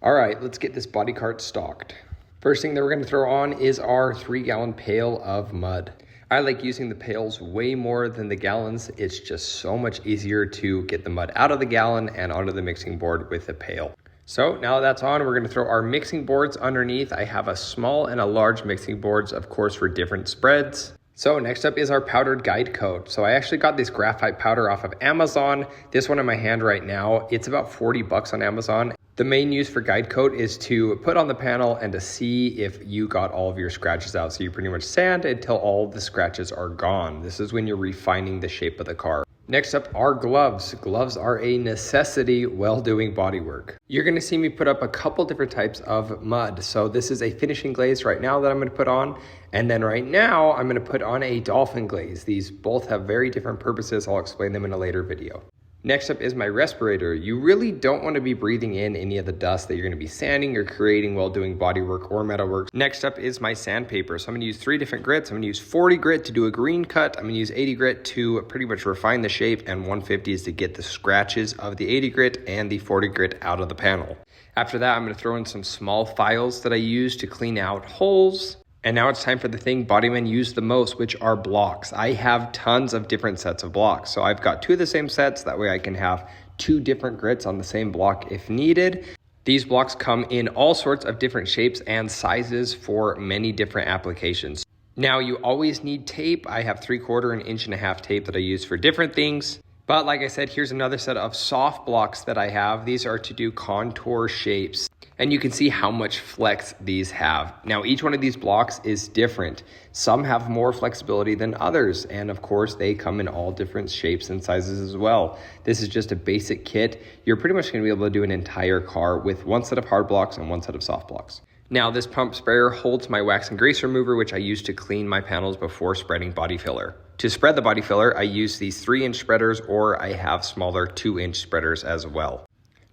All right, let's get this body cart stocked. First thing that we're gonna throw on is our 3-gallon pail of mud. I like using the pails way more than the gallons. It's just so much easier to get the mud out of the gallon and onto the mixing board with a pail. So now that's on, we're gonna throw our mixing boards underneath. I have a small and a large mixing boards, of course, for different spreads. So next up is our powdered guide coat. So I actually got this graphite powder off of Amazon. This one in my hand right now, it's about 40 bucks on Amazon. The main use for guide coat is to put on the panel and to see if you got all of your scratches out. So you pretty much sand until all the scratches are gone. This is when you're refining the shape of the car. Next up are gloves. Gloves are a necessity while doing body work. You're gonna see me put up a couple different types of mud. So this is a finishing glaze right now that I'm gonna put on. And then right now I'm gonna put on a dolphin glaze. These both have very different purposes. I'll explain them in a later video. Next up is my respirator. You really don't want to be breathing in any of the dust that you're going to be sanding or creating while doing body work or metal work. Next up is my sandpaper. So I'm going to use 3 different grits. I'm going to use 40 grit to do a green cut. I'm going to use 80 grit to pretty much refine the shape, and 150 is to get the scratches of the 80 grit and the 40 grit out of the panel. After that, I'm going to throw in some small files that I use to clean out holes. And now it's time for the thing bodymen use the most, which are blocks. I have tons of different sets of blocks. So I've got 2 of the same sets. That way I can have 2 different grits on the same block if needed. These blocks come in all sorts of different shapes and sizes for many different applications. Now you always need tape. I have 3/4 and 1.5 inch tape that I use for different things. But like I said, here's another set of soft blocks that I have. These are to do contour shapes. And you can see how much flex these have. Now, each one of these blocks is different. Some have more flexibility than others. And of course, they come in all different shapes and sizes as well. This is just a basic kit. You're pretty much gonna be able to do an entire car with 1 set of hard blocks and 1 set of soft blocks. Now, this pump sprayer holds my wax and grease remover, which I use to clean my panels before spreading body filler. To spread the body filler, I use these 3-inch spreaders, or I have smaller 2-inch spreaders as well.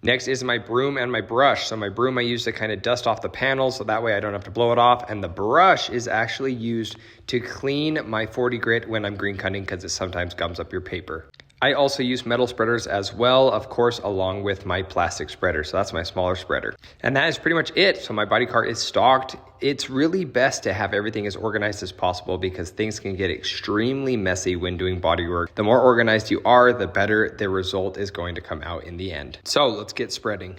Next is my broom and my brush. So my broom I use to kind of dust off the panels, so that way I don't have to blow it off. And the brush is actually used to clean my 40 grit when I'm green cutting, because it sometimes gums up your paper. I also use metal spreaders as well, of course, along with my plastic spreader. So that's my smaller spreader. And that is pretty much it. So my body cart is stocked. It's really best to have everything as organized as possible, because things can get extremely messy when doing body work. The more organized you are, the better the result is going to come out in the end. So let's get spreading.